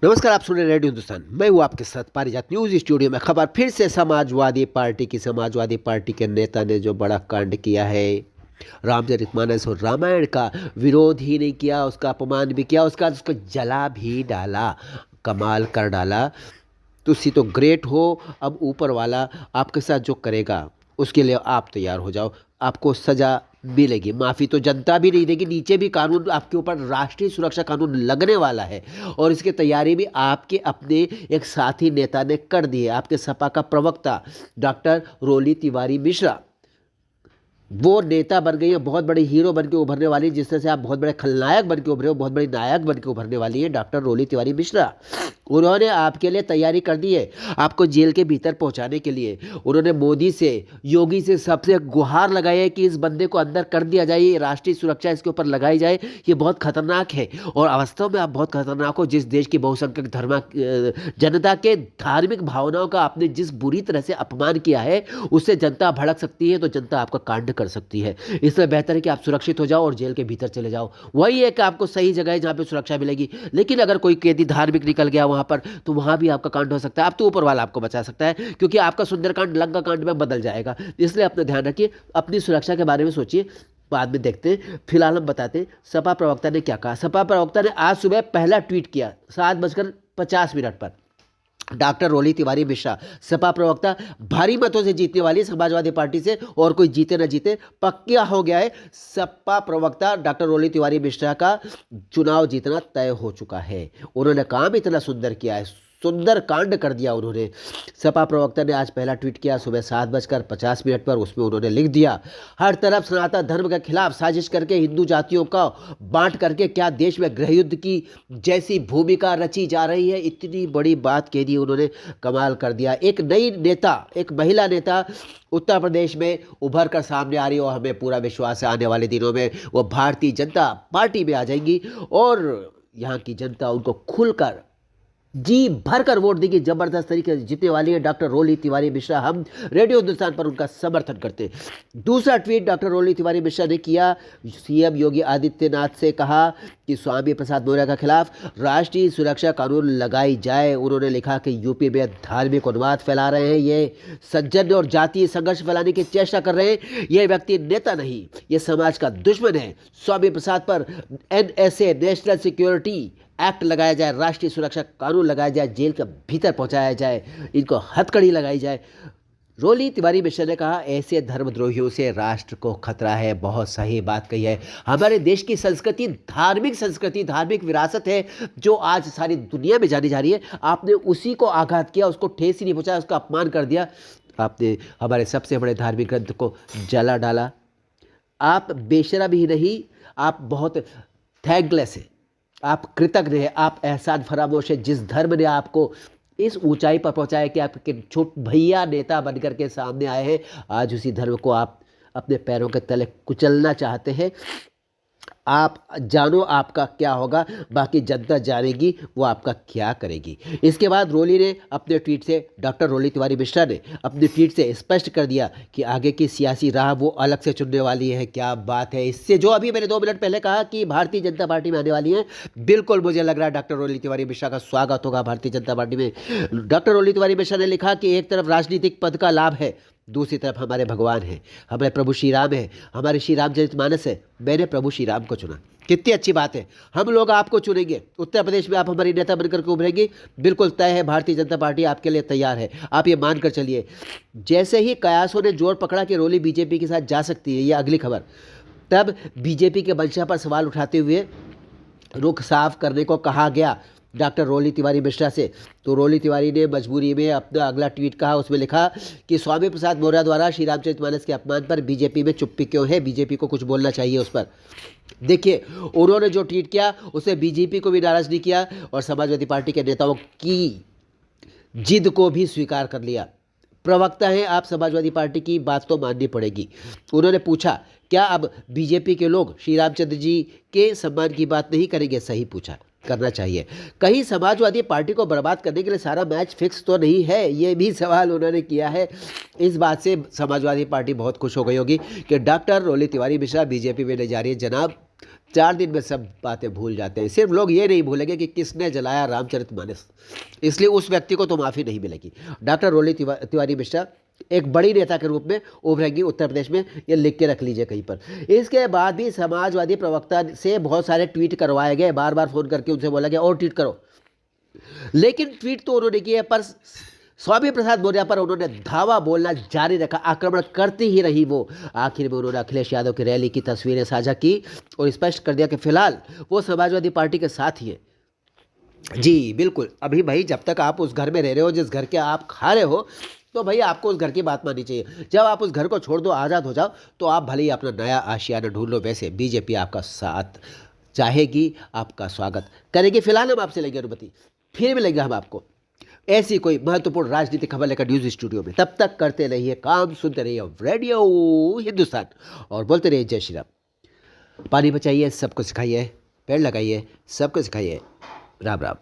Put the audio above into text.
नमस्कार, आप सुन रहे हैं रेडियो हिंदुस्तान। मैं हूँ आपके साथ पारिजात। न्यूज स्टूडियो में खबर फिर से समाजवादी पार्टी के नेता ने जो बड़ा कांड किया है, रामचरितमानस और रामायण का विरोध ही नहीं किया, उसका अपमान भी किया, उसको जला भी डाला, कमाल कर डाला। तुसी तो ग्रेट हो। अब ऊपर वाला आपके साथ जो करेगा उसके लिए आप तैयार हो जाओ, आपको सजा मिलेगी। माफ़ी तो जनता भी नहीं देगी, नीचे भी कानून आपके ऊपर राष्ट्रीय सुरक्षा कानून लगने वाला है और इसकी तैयारी भी आपके अपने एक साथी नेता ने कर दी है। आपके सपा का प्रवक्ता डॉक्टर रोली तिवारी मिश्रा, वो नेता बन गई है, बहुत बड़ी हीरो बन के उभरने वाली, जिस तरह से आप बहुत बड़े खलनायक बन के उभरे हो, बहुत बड़ी नायक बन के उभरने वाली है डॉक्टर रोली तिवारी मिश्रा। उन्होंने आपके लिए तैयारी कर दी है, आपको जेल के भीतर पहुंचाने के लिए। उन्होंने मोदी से, योगी से सबसे गुहार लगाई है कि इस बंदे को अंदर कर दिया जाए, ये राष्ट्रीय सुरक्षा इसके ऊपर लगाई जाए, ये बहुत खतरनाक है। और वास्तव में आप बहुत खतरनाक हो। जिस देश की बहुसंख्यक जनता के धार्मिक भावनाओं का आपने जिस बुरी तरह से अपमान किया है, उससे जनता भड़क सकती है, तो जनता आपका कांड कर सकती है। इसलिए बेहतर है कि आप सुरक्षित हो जाओ और जेल के भीतर चले जाओ। वही है कि आपको सही जगह है जहां पे सुरक्षा मिलेगी। लेकिन अगर कोई कैदी धार्मिक निकल गया वहां पर, तो वहां भी आपका कांड हो सकता है। अब तो ऊपर वाला आपको बचा सकता है, क्योंकि आपका सुंदरकांड लंका कांड में बदल जाएगा। इसलिए अपना ध्यान रखिए, अपनी सुरक्षा के बारे में सोचिए, बाद में देखते हैं। फिलहाल हम बताते हैं सपा प्रवक्ता ने क्या कहा। सपा प्रवक्ता ने आज सुबह पहला ट्वीट किया 7:50 पर। डॉक्टर रोली तिवारी मिश्रा, सपा प्रवक्ता, भारी मतों से जीतने वाली समाजवादी पार्टी से, और कोई जीते ना जीते पक्का हो गया है, सपा प्रवक्ता डॉक्टर रोली तिवारी मिश्रा का चुनाव जीतना तय हो चुका है। उन्होंने काम इतना सुंदर किया है, सुंदर कांड कर दिया उन्होंने। सपा प्रवक्ता ने आज पहला ट्वीट किया सुबह 7:50 पर। उसमें उन्होंने लिख दिया, हर तरफ सनातन धर्म के खिलाफ साजिश करके हिंदू जातियों का बांट करके क्या देश में गृह युद्ध की जैसी भूमिका रची जा रही है। इतनी बड़ी बात कह दी उन्होंने, कमाल कर दिया। एक नई नेता, एक महिला नेता उत्तर प्रदेश में उभर कर सामने आ रही है और हमें पूरा विश्वास है आने वाले दिनों में वो भारतीय जनता पार्टी में आ जाएंगी और यहाँ की जनता उनको खुलकर जी भर कर वोट देगी। जबरदस्त तरीके से जीतने वाली है डॉक्टर रोली तिवारी मिश्रा। हम रेडियो हिंदुस्तान पर उनका समर्थन करते हैं। दूसरा ट्वीट डॉक्टर रोली तिवारी मिश्रा ने किया, सीएम योगी आदित्यनाथ से कहा कि स्वामी प्रसाद मौर्य के खिलाफ राष्ट्रीय सुरक्षा कानून लगाई जाए। उन्होंने लिखा कि यूपी में धार्मिक उन्माद फैला रहे हैं, ये सज्जन और जातीय संघर्ष फैलाने की चेष्टा कर रहे हैं। ये व्यक्ति नेता नहीं, ये समाज का दुश्मन है। स्वामी प्रसाद पर NSA, नेशनल सिक्योरिटी एक्ट लगाया जाए, राष्ट्रीय सुरक्षा कानून लगाया जाए, जेल के भीतर पहुंचाया जाए, इनको हथकड़ी लगाई जाए। रोली तिवारी मिश्रा ने कहा, ऐसे धर्मद्रोहियों से राष्ट्र को खतरा है। बहुत सही बात कही है। हमारे देश की संस्कृति, धार्मिक विरासत है जो आज सारी दुनिया में जानी जा रही है। आपने उसी को आघात किया, उसको ठेस ही नहीं पहुंचाया, उसका अपमान कर दिया। आपने हमारे सबसे बड़े धार्मिक ग्रंथ को जला डाला। आप बेशरम ही नहीं, आप बहुत थैंकलेस है, आप कृतज्ञ हैं, आप एहसान फरामोश है। जिस धर्म ने आपको इस ऊंचाई पर पहुंचाया कि आपके छोट भैया नेता बनकर के सामने आए हैं, आज उसी धर्म को आप अपने पैरों के तले कुचलना चाहते हैं। आप जानो आपका क्या होगा, बाकी जनता जानेगी वो आपका क्या करेगी। इसके बाद रोली ने अपने ट्वीट से, डॉक्टर रोली तिवारी मिश्रा ने अपने ट्वीट से स्पष्ट कर दिया कि आगे की सियासी राह वो अलग से चुनने वाली है। क्या बात है। इससे जो अभी मैंने 2 मिनट पहले कहा कि भारतीय जनता पार्टी में आने वाली है, बिल्कुल मुझे लग रहा है डॉक्टर रोली तिवारी मिश्रा का स्वागत होगा भारतीय जनता पार्टी में। डॉक्टर रोली तिवारी मिश्रा ने लिखा कि एक तरफ राजनीतिक पद का लाभ है, दूसरी तरफ हमारे भगवान हैं, हमारे प्रभु श्री राम है, हमारे श्री रामचरितमानस है। मैंने प्रभु श्री राम को चुना। कितनी अच्छी बात है। हम लोग आपको चुनेंगे, उत्तर प्रदेश में आप हमारी नेता बनकर के उभरेंगे, बिल्कुल तय है। भारतीय जनता पार्टी आपके लिए तैयार है, आप ये मानकर चलिए। जैसे ही कयासों ने जोर पकड़ा कि रोली बीजेपी के साथ जा सकती है, ये अगली खबर, तब बीजेपी के मंशा पर सवाल उठाते हुए रुख साफ करने को कहा गया डॉक्टर रोली तिवारी मिश्रा से। तो रोली तिवारी ने मजबूरी में अपना अगला ट्वीट कहा, उसमें लिखा कि स्वामी प्रसाद मौर्य द्वारा श्री रामचरितमानस के अपमान पर बीजेपी में चुप्पी क्यों है, बीजेपी को कुछ बोलना चाहिए उस पर। देखिए, उन्होंने जो ट्वीट किया उससे बीजेपी को भी नाराज नहीं किया और समाजवादी पार्टी के नेताओं की जिद को भी स्वीकार कर लिया। प्रवक्ता हैं आप, समाजवादी पार्टी की बात तो माननी पड़ेगी। उन्होंने पूछा, क्या अब बीजेपी के लोग श्री रामचंद्र जी के सम्मान की बात नहीं करेंगे? सही पूछा, करना चाहिए। कहीं समाजवादी पार्टी को बर्बाद करने के लिए सारा मैच फिक्स तो नहीं है, ये भी सवाल उन्होंने किया है। इस बात से समाजवादी पार्टी बहुत खुश हो गई होगी कि डॉक्टर रोली तिवारी मिश्रा बीजेपी में ले जा रही है। जनाब, 4 दिन में सब बातें भूल जाते हैं। सिर्फ लोग ये नहीं भूलेंगे कि किसने जलाया रामचरितमानस, इसलिए उस व्यक्ति को तो माफ़ी नहीं मिलेगी। डॉक्टर रोली तिवारी मिश्रा एक बड़ी नेता के रूप में उभरेंगी उत्तर प्रदेश में, ये लिख के रख लीजिए कहीं पर। इसके बाद भी समाजवादी प्रवक्ता से बहुत सारे ट्वीट करवाए गए, बार बार फ़ोन करके उनसे बोला गया और ट्वीट करो, लेकिन ट्वीट तो उन्होंने किए, पर स्वामी प्रसाद मौर्य पर उन्होंने धावा बोलना जारी रखा, आक्रमण करती ही रही वो। आखिर में उन्होंने अखिलेश यादव की रैली की तस्वीरें साझा की और स्पष्ट कर दिया कि फिलहाल वो समाजवादी पार्टी के साथ ही है। जी बिल्कुल, अभी भाई जब तक आप उस घर में रह रहे हो जिस घर के आप खा रहे हो, तो भाई आपको उस घर की बात माननी चाहिए। जब आप उस घर को छोड़ दो, आज़ाद हो जाओ, तो आप भले ही अपना नया आशियाना ढूंढ लो। वैसे बीजेपी आपका साथ चाहेगी, आपका स्वागत करेगी। फिलहाल हम आपसे लेंगे अनुमति, फिर मिलेंगे हम आपको ऐसी कोई महत्वपूर्ण राजनीतिक खबर लेकर न्यूज स्टूडियो में। तब तक करते रहिए काम, सुनते रहिए रेडियो हिंदुस्तान और बोलते रहिए जय श्री राम। पानी बचाइए, सबको सिखाइए, पेड़ लगाइए, सबको सिखाइए। राम राम।